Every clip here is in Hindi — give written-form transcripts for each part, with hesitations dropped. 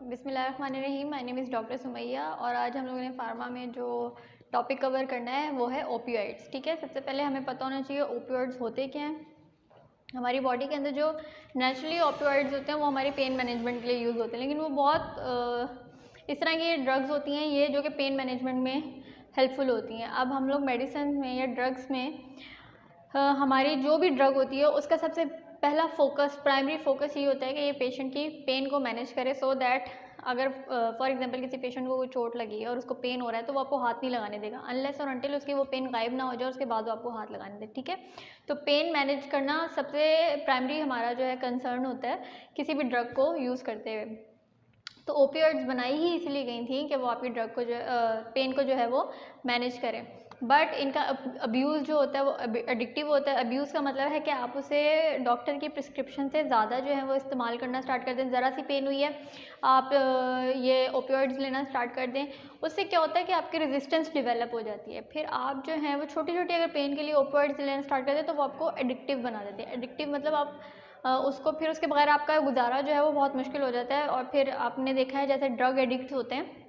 बिस्मिल्लाहिर्रहमानिर्रहीम। My name is doctor Sumaiya और आज हम लोगों ने फार्मा में जो टॉपिक कवर करना है वो है ओपियोइड्स। ठीक है, सबसे पहले हमें पता होना चाहिए ओपियोइड्स होते क्या हैं। हमारी बॉडी के अंदर जो नेचुरली ओपियोइड्स होते हैं वो हमारी पेन मैनेजमेंट के लिए यूज़ होते हैं, लेकिन वो बहुत इस तरह की ड्रग्स होती हैं ये जो कि पेन मैनेजमेंट में हेल्पफुल होती हैं। अब हम लोग मेडिसिन में या ड्रग्स में हमारी जो भी ड्रग होती है उसका सबसे पहला प्राइमरी फोकस ये होता है कि ये पेशेंट की पेन को मैनेज करे, सो दैट अगर फॉर एग्जांपल किसी पेशेंट को कोई चोट लगी है और उसको पेन हो रहा है तो वो आपको हाथ नहीं लगाने देगा अनलेस और अनटिल उसकी वो पेन गायब ना हो जाए, उसके बाद वो आपको हाथ लगाने दे। ठीक है, तो पेन मैनेज करना सबसे प्राइमरी हमारा जो है कंसर्न होता है किसी भी ड्रग को यूज़ करते हुए। तो ओपियोइड्स बनाई ही इसलिए गई थी कि वो आपकी ड्रग को जो पेन को जो है वो मैनेज करें, बट इनका अब्यूज़ जो होता है वो एडिक्टिव होता है। अब्यूज़ का मतलब है कि आप उसे डॉक्टर की प्रिस्क्रिप्शन से ज़्यादा जो है वो इस्तेमाल करना स्टार्ट कर दें। ज़रा सी पेन हुई है आप ये ओपियोइड्स लेना स्टार्ट कर दें, उससे क्या होता है कि आपकी रेजिस्टेंस डेवलप हो जाती है। फिर आप जो है वो छोटी छोटी अगर पेन के लिए ओपियोइड्स लेना स्टार्ट कर दें तो वो आपको एडिक्टिव बना देते हैं। एडिक्टिव मतलब आप उसको फिर उसके बगैर आपका गुजारा जो है वो बहुत मुश्किल हो जाता है। और फिर आपने देखा है जैसे ड्रग एडिक्ट होते हैं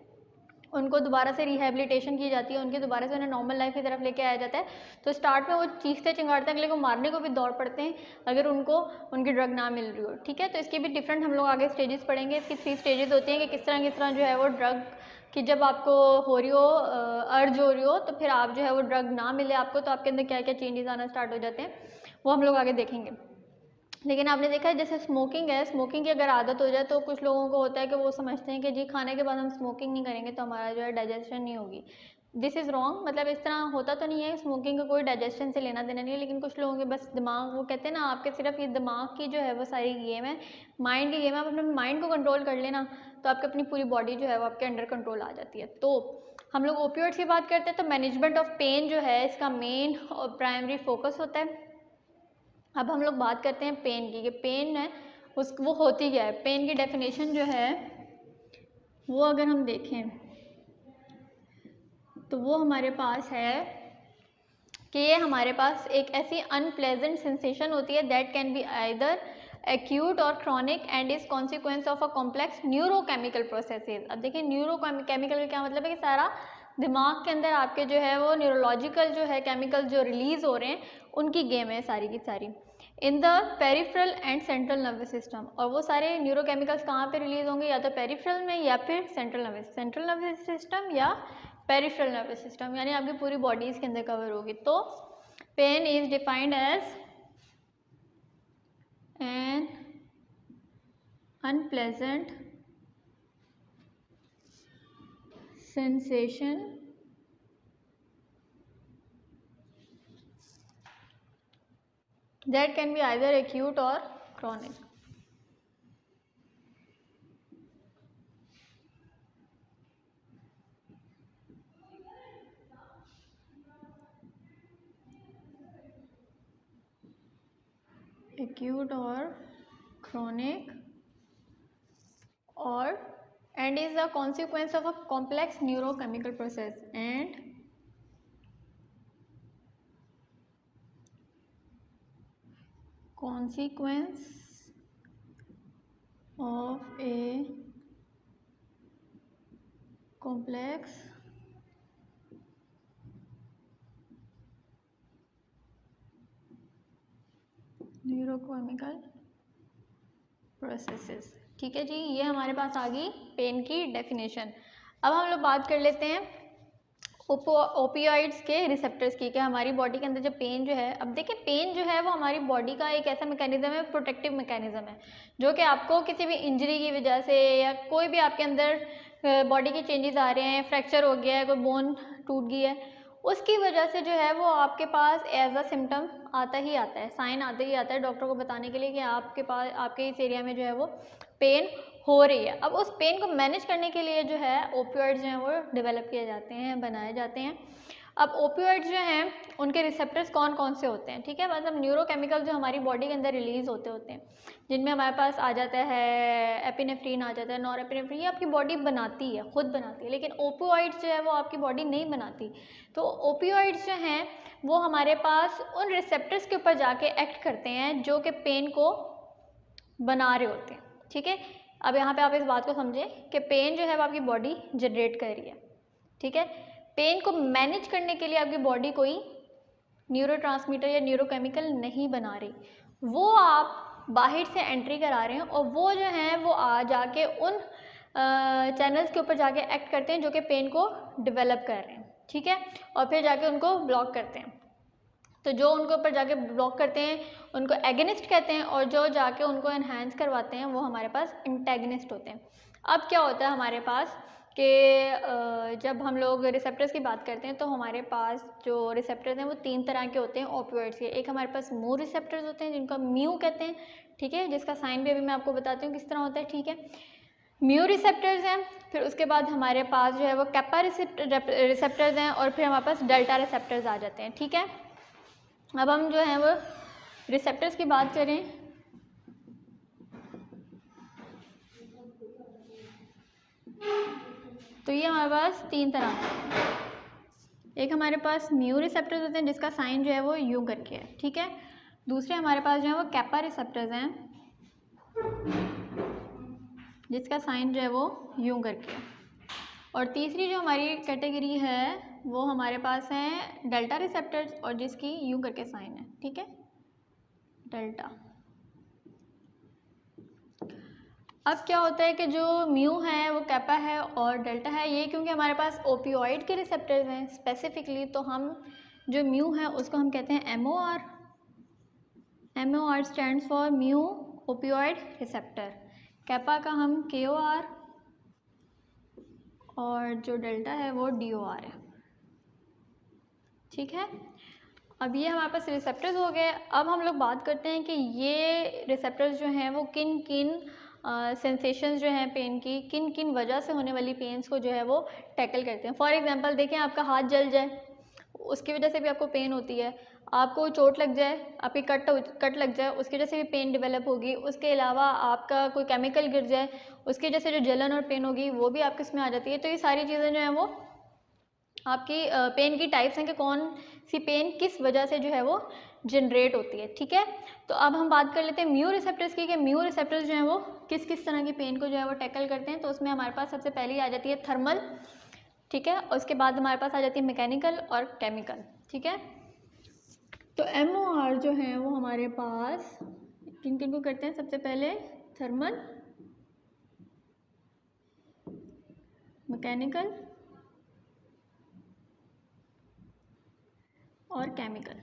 उनको दोबारा से रिहेबिलिटेशन की जाती है, उनकी दोबारा से उन्हें नॉर्मल लाइफ की तरफ लेके आया जाता है। तो स्टार्ट में वो चीखते चिंगाड़ते हैं, अगले को मारने को भी दौड़ पड़ते हैं अगर उनको उनकी ड्रग ना मिल रही हो। ठीक है, तो इसके भी डिफरेंट हम लोग आगे स्टेजेस पढ़ेंगे। इसकी 3 स्टेजेस होती हैं कि किस तरह जो है वो ड्रग कि जब आपको हो रही हो अर्ज हो रही हो तो फिर आप जो है वो ड्रग ना मिले आपको तो आपके अंदर क्या क्या चेंजेस आना स्टार्ट हो जाते हैं वो हम लोग आगे देखेंगे। लेकिन आपने देखा है जैसे स्मोकिंग है, स्मोकिंग की अगर आदत हो जाए तो कुछ लोगों को होता है कि वो समझते हैं कि जी खाने के बाद हम स्मोकिंग नहीं करेंगे तो हमारा जो है डाइजेशन नहीं होगी। दिस इज़ रॉन्ग, मतलब इस तरह होता तो नहीं है, स्मोकिंग का कोई डाइजेशन से लेना देना नहीं है। लेकिन कुछ लोगों के बस दिमाग, वो कहते हैं ना आपके सिर्फ ये दिमाग की जो है वो सारी गेम है, माइंड की गेम है। आप अपने माइंड को कंट्रोल कर लेना तो आपकी अपनी पूरी बॉडी जो है वो आपके अंडर कंट्रोल आ जाती है। तो हम लोग ओपियोइड्स की बात करते हैं तो मैनेजमेंट ऑफ पेन जो है इसका मेन और प्राइमरी फोकस होता है। अब हम लोग बात करते हैं पेन की कि पेन है वो होती क्या है। पेन की डेफिनेशन जो है वो अगर हम देखें तो वो हमारे पास है कि ये हमारे पास एक ऐसी अनप्लेजेंट सेंसेशन होती है that can be either acute or chronic and is consequence of a complex neurochemical processes. अब देखिए न्यूरोकेमिकल का क्या मतलब है कि सारा दिमाग के अंदर आपके जो है वो न्यूरोलॉजिकल जो है केमिकल जो रिलीज हो रहे हैं उनकी गेम है सारी की सारी in the peripheral and central nervous system. और वो सारे न्यूरोकेमिकल्स कहाँ पे रिलीज होंगे, या तो पेरिफेरल में या फिर सेंट्रल नर्वस सिस्टम या पेरिफेरल नर्वस सिस्टम, यानी आपकी पूरी बॉडी इसके अंदर कवर होगी। तो pain is defined as an unpleasant sensation that can be either acute or chronic. Acute or chronic or and is a consequence of a complex neurochemical process and consequence of a complex neurochemical processes. ठीक है जी, ये हमारे पास आ गई पेन की डेफिनेशन। अब हम लोग बात कर लेते हैं ओपियोइड्स के रिसेप्टर्स की, कि हमारी बॉडी के अंदर जो पेन जो है, अब देखिए पेन जो है वो हमारी बॉडी का एक ऐसा मैकेनिज्म है, प्रोटेक्टिव मैकेनिज्म है, जो कि आपको किसी भी इंजरी की वजह से या कोई भी आपके अंदर बॉडी के चेंजेस आ रहे हैं, फ्रैक्चर हो गया है, कोई बोन टूट गई है, उसकी वजह से जो है वो आपके पास एज अ सिम्टम आता ही आता है, साइन आता ही आता है डॉक्टर को बताने के लिए कि आपके पास आपके इस एरिया में जो है वो पेन हो रही है। अब उस पेन को मैनेज करने के लिए जो है ओपियोइड्स जो हैं वो डेवलप किए जाते हैं, बनाए जाते हैं। अब ओपियोइड्स जो हैं उनके रिसेप्टर्स कौन कौन से होते हैं, ठीक है, मतलब न्यूरोकेमिकल जो हमारी बॉडी के अंदर रिलीज होते हैं, जिनमें हमारे पास आ जाता है एपिनेफ्रीन आ जाता है, नॉरएपिनेफ्रीन, ये आपकी बॉडी बनाती है, खुद बनाती है, लेकिन ओपियोइड्स जो है वो आपकी बॉडी नहीं बनाती। तो ओपियोइड्स जो हैं वो हमारे पास उन रिसेप्टर्स के ऊपर जाके एक्ट करते हैं जो कि पेन को बना रहे होते हैं। ठीक है, अब यहाँ पे आप इस बात को समझें कि पेन जो है वो आपकी बॉडी जनरेट कर रही है, ठीक है। पेन को मैनेज करने के लिए आपकी बॉडी कोई न्यूरोट्रांसमीटर या न्यूरोकेमिकल नहीं बना रही, वो आप बाहर से एंट्री करा रहे हैं और वो जो है वो आ जाके उन चैनल्स के ऊपर जाके एक्ट करते हैं जो कि पेन को डेवलप कर रहे हैं, ठीक है, और फिर जाके उनको ब्लॉक करते हैं। तो जो उनको ऊपर जाके ब्लॉक करते हैं उनको एगनिस्ट कहते हैं, और जो जाके उनको एनहांस करवाते हैं वो हमारे पास एंटेगनिस्ट होते हैं। अब क्या होता है हमारे पास कि जब हम लोग रिसेप्टर्स की बात करते हैं तो हमारे पास जो रिसेप्टर्स हैं वो 3 तरह के होते हैं ओपियोइड्स के। एक हमारे पास मू रिसेप्टर्स होते हैं जिनको म्यू कहते हैं, ठीक है, जिसका साइन भी अभी मैं आपको बताती हूँ किस तरह होता है, ठीक है। म्यू रिसेप्टर्स हैं, फिर उसके बाद हमारे पास जो है वो कैपा रिसेप्टर्स हैं, और फिर हमारे पास डेल्टा रिसेप्टर्स आ जाते हैं, ठीक है। अब हम जो है वो रिसेप्टर्स की बात करें तो ये हमारे पास 3 तरह के, एक हमारे पास म्यू रिसेप्टर्स होते हैं जिसका साइन जो है वो यू करके है, ठीक है। दूसरे हमारे पास जो है वो कैपा रिसेप्टर्स हैं जिसका साइन जो है वो यू करके है, और तीसरी जो हमारी कैटेगरी है वो हमारे पास है डेल्टा रिसेप्टर्स और जिसकी यू करके साइन है, ठीक है, डेल्टा। अब क्या होता है कि जो म्यू है वो कैपा है और डेल्टा है, ये क्योंकि हमारे पास ओपियोइड के रिसेप्टर्स हैं स्पेसिफिकली, तो हम जो म्यू है उसको हम कहते हैं MOR। MOR stands for mu opioid receptor, kappa का हम KOR, और जो डेल्टा है वो DOR है, ठीक है। अब ये हमारे पास रिसेप्टर्स हो गए। अब हम लोग बात करते हैं कि ये रिसेप्टर्स जो हैं वो किन किन सेंसेशंस जो हैं पेन की, किन किन वजह से होने वाली पेन्स को जो है वो टैकल करते हैं। फॉर एग्जांपल देखें, आपका हाथ जल जाए उसकी वजह से भी आपको पेन होती है, आपको चोट लग जाए, आपकी कट लग जाए उसकी वजह से भी पेन डेवलप होगी, उसके अलावा आपका कोई केमिकल गिर जाए उसकी वजह से जो जलन और पेन होगी वो भी आपके इसमें आ जाती है। तो ये सारी चीज़ें जो हैं वो आपकी पेन की टाइप्स हैं कि कौन सी पेन किस वजह से जो है वो जनरेट होती है, ठीक है। तो अब हम बात कर लेते हैं म्यू रिसेप्टर्स की, कि म्यू रिसेप्टर्स जो हैं वो किस किस तरह की पेन को जो है वो टैकल करते हैं। तो उसमें हमारे पास सबसे पहले आ जाती है थर्मल, ठीक है, और उसके बाद हमारे पास आ जाती है मैकेनिकल और केमिकल, ठीक है। तो MOR जो है वो हमारे पास किन किन को करते हैं, सबसे पहले थर्मल, मैकेनिकल और केमिकल,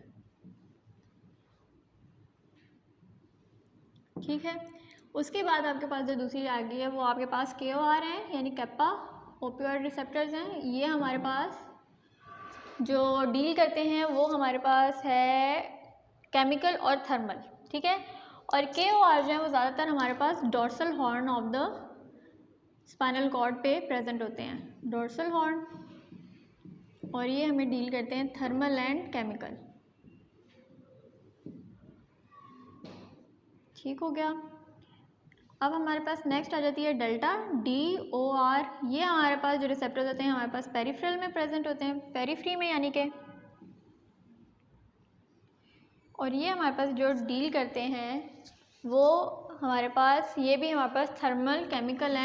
ठीक है। उसके बाद आपके पास जो दूसरी आ गई है वो आपके पास KOR है, यानी कैपा ओपियोइड रिसेप्टर्स हैं। ये हमारे पास जो डील करते हैं वो हमारे पास है केमिकल और थर्मल, ठीक है। और KOR जो है वो ज़्यादातर हमारे पास dorsal horn of the spinal cord पे प्रेजेंट होते हैं, डोर्सल हॉर्न, और ये हमें डील करते हैं थर्मल एंड केमिकल, ठीक हो गया। अब हमारे पास नेक्स्ट आ जाती है डेल्टा, DOR। ये हमारे पास जो रिसेप्टर्स होते हैं हमारे पास पेरिफेरल में प्रेजेंट होते हैं, पेरिफ्री में यानी कि, और ये हमारे पास जो डील करते हैं वो हमारे पास, ये भी हमारे पास थर्मल, केमिकल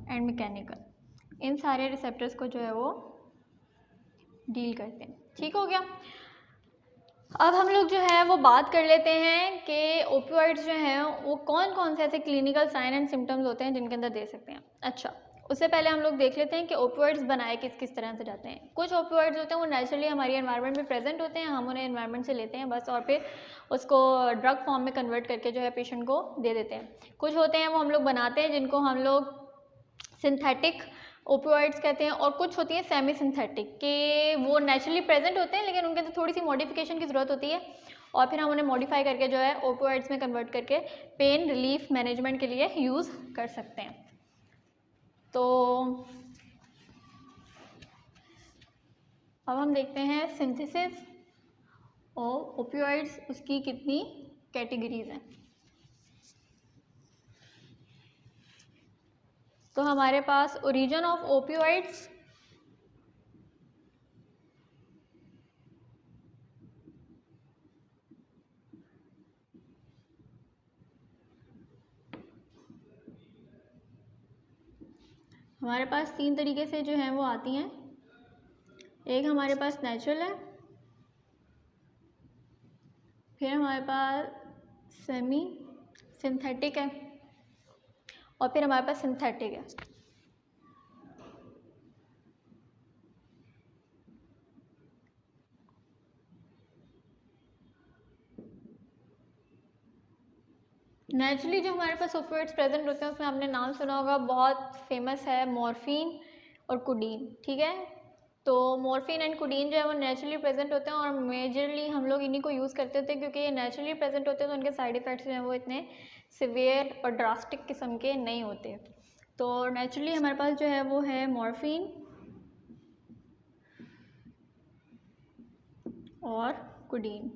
एंड मैकेनिकल, इन सारे रिसेप्टर्स को जो है वो डील करते हैं, ठीक हो गया। अब हम लोग जो है वो बात कर लेते हैं कि ओपियोइड्स जो हैं वो कौन कौन से ऐसे क्लिनिकल साइन एंड सिम्टम्स होते हैं जिनके अंदर दे सकते हैं। अच्छा, उससे पहले हम लोग देख लेते हैं कि ओपियोइड्स बनाए किस किस तरह से जाते हैं। कुछ ओपियोइड्स होते हैं वो नेचुरली हमारी एनवायरनमेंट में प्रेजेंट होते हैं, हम उन्हें एनवायरनमेंट से लेते हैं बस, और फिर उसको ड्रग फॉर्म में कन्वर्ट करके जो है पेशेंट को दे देते हैं। कुछ होते हैं वो हम लोग बनाते हैं जिनको हम लोग सिंथेटिक ओपियोइड्स कहते हैं, और कुछ होती है सेमी सिंथेटिक के वो नेचुरली प्रेजेंट होते हैं लेकिन उनके अंदर थोड़ी सी मॉडिफिकेशन की ज़रूरत होती है, और फिर हम उन्हें मॉडिफाई करके जो है ओपियोइड्स में कन्वर्ट करके पेन रिलीफ मैनेजमेंट के लिए यूज़ कर सकते हैं। तो अब हम देखते हैं सिंथेसिस ऑफ ओपियोइड्स, उसकी कितनी कैटेगरीज हैं। तो हमारे पास ओरिजिन ऑफ ओपियोइड्स, हमारे पास 3 तरीके से जो हैं वो आती हैं। एक हमारे पास नेचुरल है, फिर हमारे पास सेमी सिंथेटिक है, और फिर हमारे पास सिंथेटिक है। नेचुरली जो हमारे पास ओपियोइड्स प्रेजेंट होते हैं उसमें आपने नाम सुना होगा, बहुत फेमस है मॉर्फिन और कोडीन। ठीक है, तो मॉर्फिन एंड कोडीन जो है वो नेचुरली प्रेजेंट होते हैं, और मेजरली हम लोग इन्हीं को यूज़ करते थे क्योंकि ये नेचुरली प्रेजेंट होते हैं, तो उनके साइड इफ़ेक्ट्स जो हैं वो इतने सिवियर और ड्रास्टिक किस्म के नहीं होते। तो नेचुरली हमारे पास जो है वो है मॉर्फिन और कोडीन।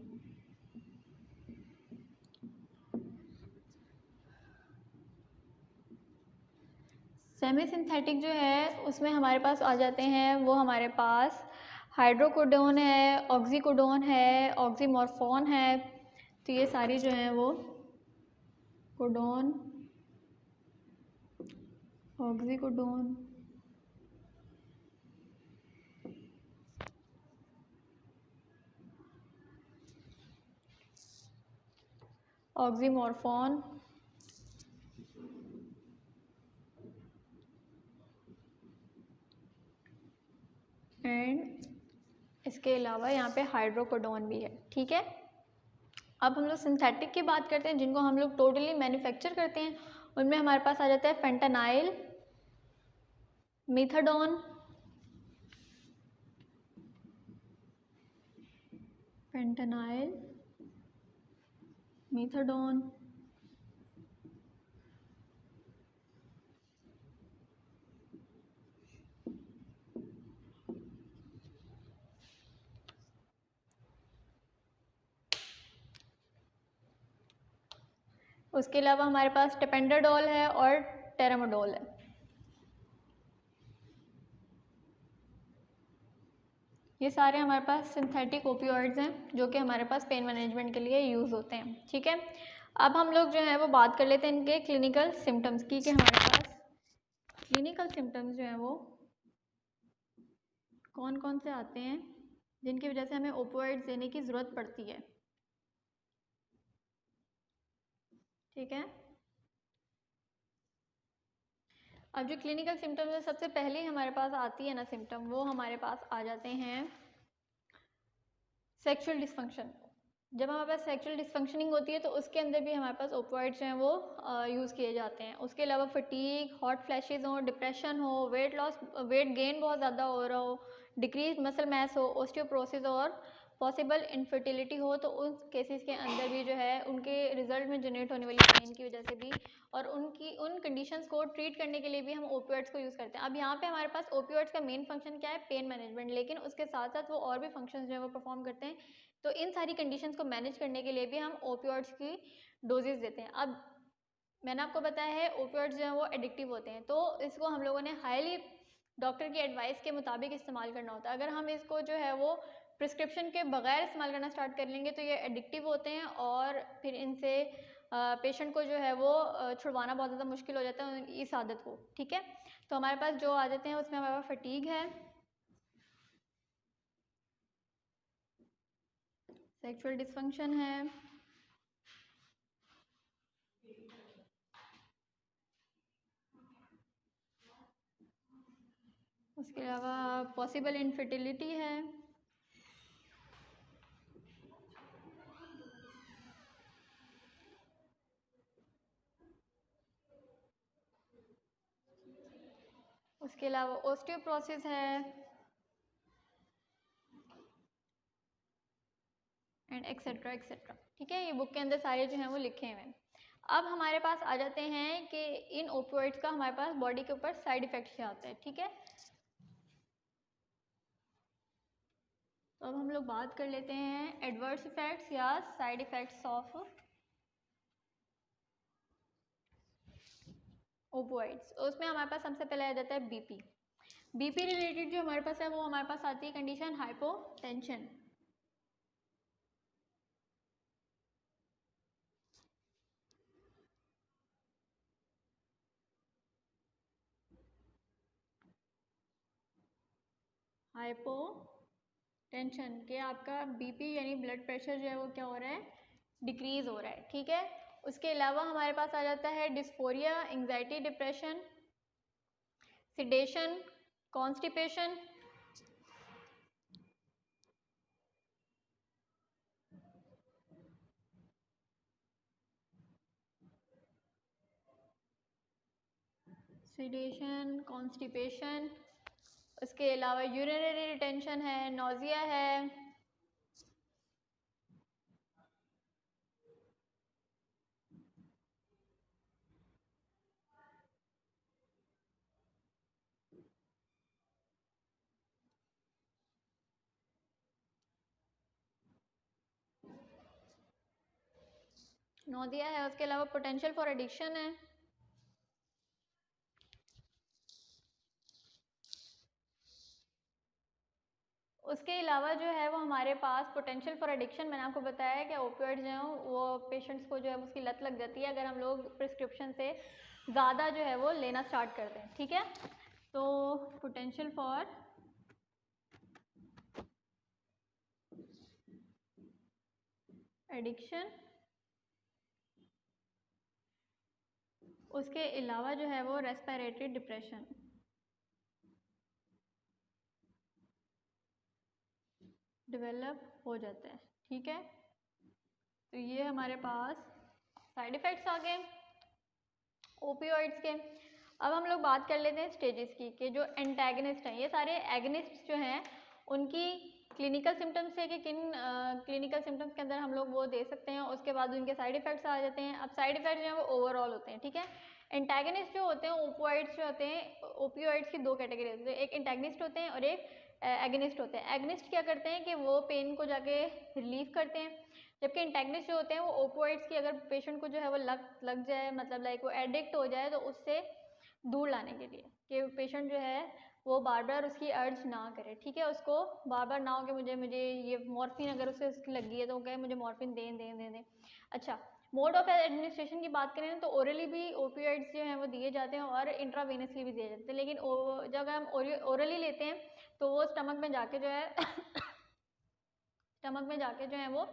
सेमी सिंथेटिक जो है उसमें हमारे पास आ जाते हैं वो हमारे पास हाइड्रोकोडोन है, ऑक्सीकोडोन है, ऑक्सीमॉर्फोन है। तो ये सारी जो हैं वो कोडोन, ऑक्सीकोडोन, ऑक्सीमॉर्फोन एंड इसके अलावा यहाँ पे हाइड्रोकोडोन भी है। ठीक है, अब हम लोग सिंथेटिक की बात करते हैं जिनको हम लोग टोटली मैन्युफैक्चर करते हैं। उनमें हमारे पास आ जाता है फेंटानाइल, मीथाडोन, फेंटानाइल, मीथाडोन, उसके अलावा हमारे पास टेपेंडाडोल है और टेरामाडोल है। ये सारे हमारे पास सिंथेटिक ओपियोइड्स हैं जो कि हमारे पास पेन मैनेजमेंट के लिए यूज़ होते हैं। ठीक है, अब हम लोग जो है वो बात कर लेते हैं इनके क्लिनिकल सिम्टम्स की, कि हमारे पास क्लिनिकल सिम्टम्स जो हैं वो कौन कौन से आते हैं जिनकी वजह से हमें ओपियोइड्स देने की ज़रूरत पड़ती है। ठीक है, अब जो क्लिनिकल सिम्टम्स है सबसे पहले हमारे पास आती है ना सिम्टम, वो हमारे पास आ जाते हैं सेक्सुअल डिस्फंक्शन। जब हमारे पास सेक्सुअल डिस्फंक्शनिंग होती है तो उसके अंदर भी हमारे पास ओपियोइड्स हैं वो यूज़ किए जाते हैं। उसके अलावा फटीग, हॉट फ्लैशेस हो, डिप्रेशन हो, वेट लॉस, वेट गेन बहुत ज़्यादा हो रहा हो, डिक्रीज मसल मैस हो, ऑस्टियोप्रोसिस और पॉसिबल इनफर्टिलिटी हो, तो उन केसेस के अंदर भी जो है उनके रिजल्ट में जनरेट होने वाली पेन की वजह से भी और उन कंडीशंस को ट्रीट करने के लिए भी हम ओपियोइड्स को यूज़ करते हैं। अब यहाँ पे हमारे पास ओपियोइड्स का मेन फंक्शन क्या है, पेन मैनेजमेंट, लेकिन उसके साथ साथ वो और भी फंक्शंस जो है वो परफॉर्म करते हैं। तो इन सारी कंडीशंस को मैनेज करने के लिए भी हम ओपियोइड्स की डोजेस देते हैं। अब मैंने आपको बताया है ओपियोइड्स जो है वो एडिक्टिव होते हैं, तो इसको हम लोगों ने हाईली डॉक्टर की एडवाइस के मुताबिक इस्तेमाल करना होता है। अगर हम इसको जो है वो प्रिस्क्रिप्शन के बगैर इस्तेमाल करना स्टार्ट कर लेंगे तो ये एडिक्टिव होते हैं और फिर इनसे पेशेंट को जो है वो छुड़वाना बहुत ज़्यादा मुश्किल हो जाता है इस आदत को। ठीक है, तो हमारे पास जो आ जाते हैं उसमें हमारे पास फटीग है, सेक्सुअल डिस्फंक्शन है, उसके अलावा पॉसिबल इनफर्टिलिटी है, उसके अलावा ओस्टियोप्रोसिस है एंड एक्सेट्रा एक्सेट्रा। ठीक है, ये बुक के अंदर सारे जो हैं वो लिखे हुए हैं। अब हमारे पास आ जाते हैं कि इन ओपियोइड्स का हमारे पास बॉडी के ऊपर साइड इफेक्ट्स क्या होते हैं। ठीक है, तो अब हम लोग बात कर लेते हैं एडवर्स इफेक्ट्स या साइड इफेक्ट्स ऑफ ओपियोइड्स। उसमें हमारे पास सबसे पहले आ जाता है बीपी। बीपी रिलेटेड जो हमारे पास है वो हमारे पास आती है कंडीशन हाइपोटेंशन। हाइपोटेंशन के आपका बीपी यानी ब्लड प्रेशर जो है वो क्या हो रहा है, डिक्रीज़ हो रहा है, ठीक है। उसके अलावा हमारे पास आ जाता है dysphoria, anxiety, depression, sedation, constipation, constipation, उसके अलावा यूरिनरी रिटेंशन है, नोजिया है, उसके अलावा पोटेंशियल फॉर एडिक्शन है। उसके अलावा जो है वो हमारे पास पोटेंशियल फॉर एडिक्शन, मैंने आपको बताया कि ओपियोइड्स जो हैं वो पेशेंट्स को जो है उसकी लत लग जाती है अगर हम लोग प्रिस्क्रिप्शन से ज़्यादा जो है वो लेना स्टार्ट करते हैं, ठीक है। तो पोटेंशियल फॉर एडिक्शन, उसके अलावा जो है वो रेस्पिरेटरी डिप्रेशन, डेवलप हो जाता है, ठीक है। तो ये हमारे पास साइड इफ़ेक्ट्स आ गए ओपियोइड्स के। अब हम लोग बात कर लेते हैं स्टेजेस की, कि जो एंटेगनिस्ट हैं, ये सारे एगनिस्ट जो हैं उनकी क्लिनिकल सिम्टम्स है कि किन क्लिनिकल सिम्टम्स के अंदर हम लोग वो दे सकते हैं, उसके बाद उनके साइड इफ़ेक्ट्स आ जाते हैं। अब साइड इफ़ेक्ट्स जो हैं वो ओवरऑल होते हैं, ठीक है। एंटेगनिस्ट जो होते हैं, ओपियोइड्स जो होते हैं, ओपियोइड्स की दो कैटेगरी होती है, एक एंटेगनिस्ट होते हैं और एक एगनिस्ट होते हैं। एगनिस्ट क्या करते हैं कि वो पेन को जाके रिलीव करते हैं, जबकि एंटेगनिस्ट जो होते हैं वो ओपियोइड्स की अगर पेशेंट को जो है वो लग जाए, मतलब लाइक वो एडिक्ट हो जाए, तो उससे दूर लाने के लिए कि पेशेंट जो है वो बार बार उसकी अर्ज ना करे, ठीक है। उसको बार बार ना हो कि मुझे ये मॉर्फिन अगर उसे उसकी लगी है तो वो कहे मुझे मॉर्फिन दें। अच्छा, मोड ऑफ एडमिनिस्ट्रेशन की बात करें तो ओरली भी ओपियोइड्स जो हैं वो दिए जाते हैं और इंट्रावेनसली भी दिए जाते हैं, लेकिन जब हम ओरली लेते हैं तो वो स्टमक में जाके जो है वो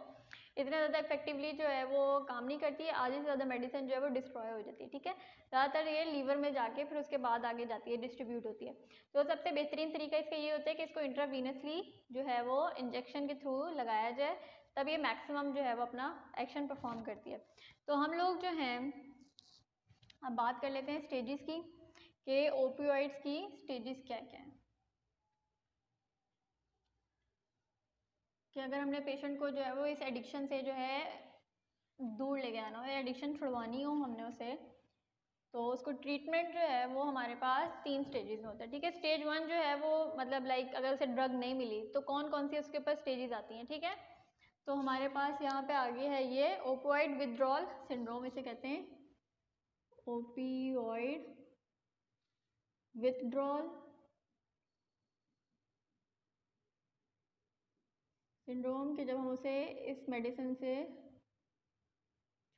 इतना ज़्यादा इफेक्टिवली जो है वो काम नहीं करती है, आधी से ज़्यादा मेडिसिन जो है वो डिस्ट्रॉय हो जाती है, ठीक है। ज़्यादातर ये लीवर में जाके फिर उसके बाद आगे जाती है, डिस्ट्रीब्यूट होती है। तो सबसे बेहतरीन तरीका इसका ये होता है कि इसको इंट्रावीनसली जो है वो इंजेक्शन के थ्रू लगाया जाए, तब ये मैक्सिमम जो है वो अपना एक्शन परफॉर्म करती है। तो हम लोग जो हैं अब बात कर लेते हैं स्टेजेस की, कि ओपियोइड्स की स्टेजेस क्या क्या हैं। कि अगर हमने पेशेंट को जो है वो इस एडिक्शन से जो है दूर लेके आना हो या एडिक्शन छुड़वानी हो हमने उसे, तो उसको ट्रीटमेंट जो है वो हमारे पास 3 स्टेजेस में होता है, ठीक है। स्टेज 1 जो है वो मतलब लाइक अगर उसे ड्रग नहीं मिली तो कौन कौन सी उसके ऊपर स्टेजेस आती हैं, ठीक है। तो हमारे पास यहाँ पे आगे है ये ओपियोइड विथड्रॉल सिंड्रोम, इसे कहते हैं ओपियोइड विथड्रॉल सिंड्रोम, कि जब हम उसे इस मेडिसिन से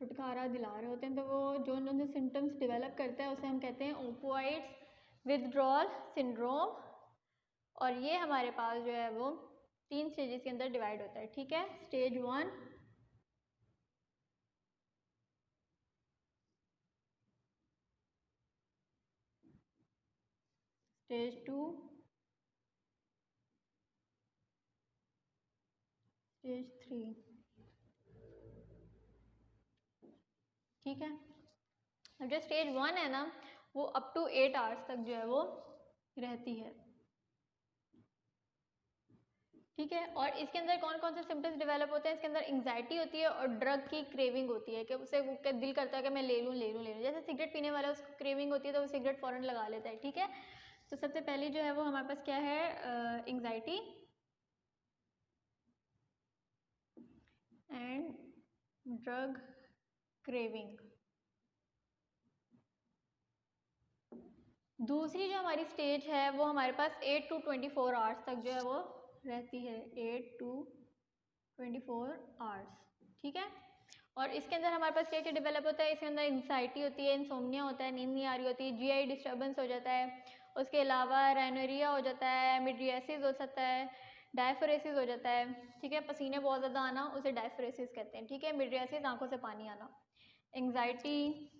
छुटकारा दिला रहे होते हैं तो वो जो जो सिम्टम्स डेवलप करता है उसे हम कहते हैं ओपियोइड्स विथड्रॉल सिंड्रोम। और ये हमारे पास जो है वो 3 स्टेजेस के अंदर डिवाइड होता है, ठीक है। स्टेज 1, स्टेज 2, स्टेज 3, ठीक है। अब जो स्टेज 1 है ना वो अप टू 8 आवर्स तक जो है वो रहती है, ठीक है। और इसके अंदर कौन कौन से सिम्टम्स डेवलप होते हैं, इसके अंदर एंग्जाइटी होती है और ड्रग की क्रेविंग होती है, कि उसे दिल करता है कि मैं ले लूँ। जैसे सिगरेट पीने वाला उसको क्रेविंग होती है तो वो सिगरेट फ़ौरन लगा लेता है, ठीक है। तो सबसे पहली जो है वो हमारे पास क्या है, एंग्जाइटी एंड ड्रग क्रेविंग। दूसरी जो हमारी स्टेज है वो हमारे पास 8 to 24 आवर्स तक जो है वो रहती है, 8 to 24 आवर्स, ठीक है। और इसके अंदर हमारे पास क्या क्या डेवलप होता है, इसके अंदर एंग्जाइटी होती है, इंसोम्निया होता है, नींद नहीं आ रही होती है, जीआई डिस्टर्बेंस हो जाता है, उसके अलावा राइनोरिया हो जाता है, मिड्रियासिस हो सकता है, डायफोरेसिस हो जाता है, ठीक है। पसीने बहुत ज़्यादा आना उसे डायफोरेसिस कहते हैं, ठीक है। मिड्रियासिस आंखों से पानी आना। Anxiety,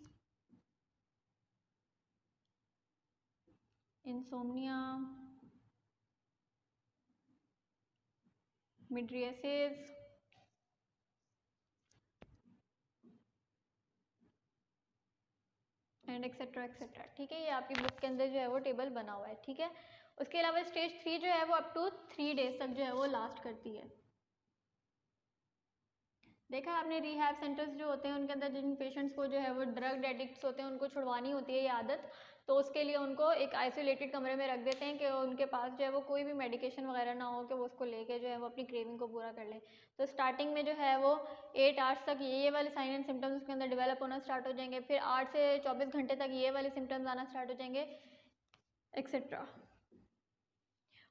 insomnia, mydriasis, and etcetera etcetera, ठीक है। ये आपकी बुक के अंदर जो है वो टेबल बना हुआ है, ठीक है। उसके अलावा स्टेज 3 जो है वो अप टू 3 डेज तक जो है वो लास्ट करती है। देखा आपने रिहैब सेंटर्स जो होते हैं उनके अंदर जिन पेशेंट्स को जो है वो ड्रग एडिक्ट्स होते हैं उनको छुड़वानी होती है ये आदत, तो उसके लिए उनको एक आइसोलेटेड कमरे में रख देते हैं कि उनके पास जो है वो कोई भी मेडिकेशन वगैरह ना हो कि वो उसको लेके जो है वो अपनी क्रेविंग को पूरा कर लें। तो स्टार्टिंग में जो है वो 8 आवर्स तक ये वाले साइन एंड सिम्टम्स उसके अंदर डेवलप होना स्टार्ट हो जाएंगे, फिर 8 से 24 घंटे तक ये वाले सिम्टम्स आना स्टार्ट हो जाएंगे, एक्सेट्रा।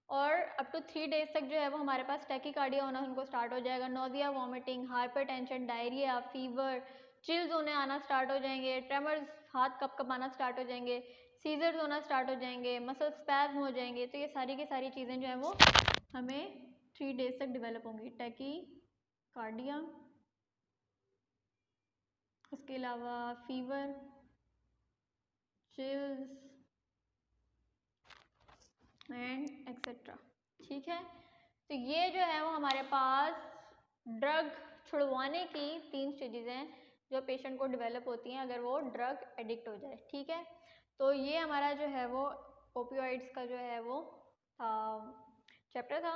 और अप टू 3 डेज तक जो है वो हमारे पास टैकीकार्डिया होना उनको स्टार्ट हो जाएगा, nausea, vomiting, hypertension, diarrhoea, fever, chills होने आना स्टार्ट हो जाएंगे, ट्रेमर्स, हाथ कँपाना स्टार्ट हो जाएंगे, सीजर्स होना स्टार्ट हो जाएंगे, मसल स्पैज्म हो जाएंगे। तो ये सारी की सारी चीज़ें जो है वो हमें 3 डेज तक डेवलप होंगी। टैकीकार्डिया, उसके अलावा फीवर, चिल्स एंड एक्सेट्रा, ठीक है। तो ये जो है वो हमारे पास ड्रग छुड़वाने की 3 स्टेजेस हैं जो पेशेंट को डेवलप होती हैं अगर वो ड्रग एडिक्ट हो जाए, ठीक है। तो ये हमारा जो है वो ओपियोइड्स का जो है वो चैप्टर था।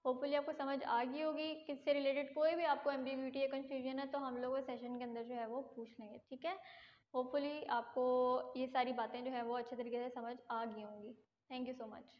होपफुली आपको समझ आ गई होगी। किससे रिलेटेड कोई भी आपको एम्बिग्यूटी या कंफ्यूजन है तो हम लोग सेशन के अंदर जो है वो पूछ लेंगे, ठीक है। होपफुली आपको ये सारी बातें जो है वो अच्छे तरीके से समझ आ गई होंगी। Thank you so much.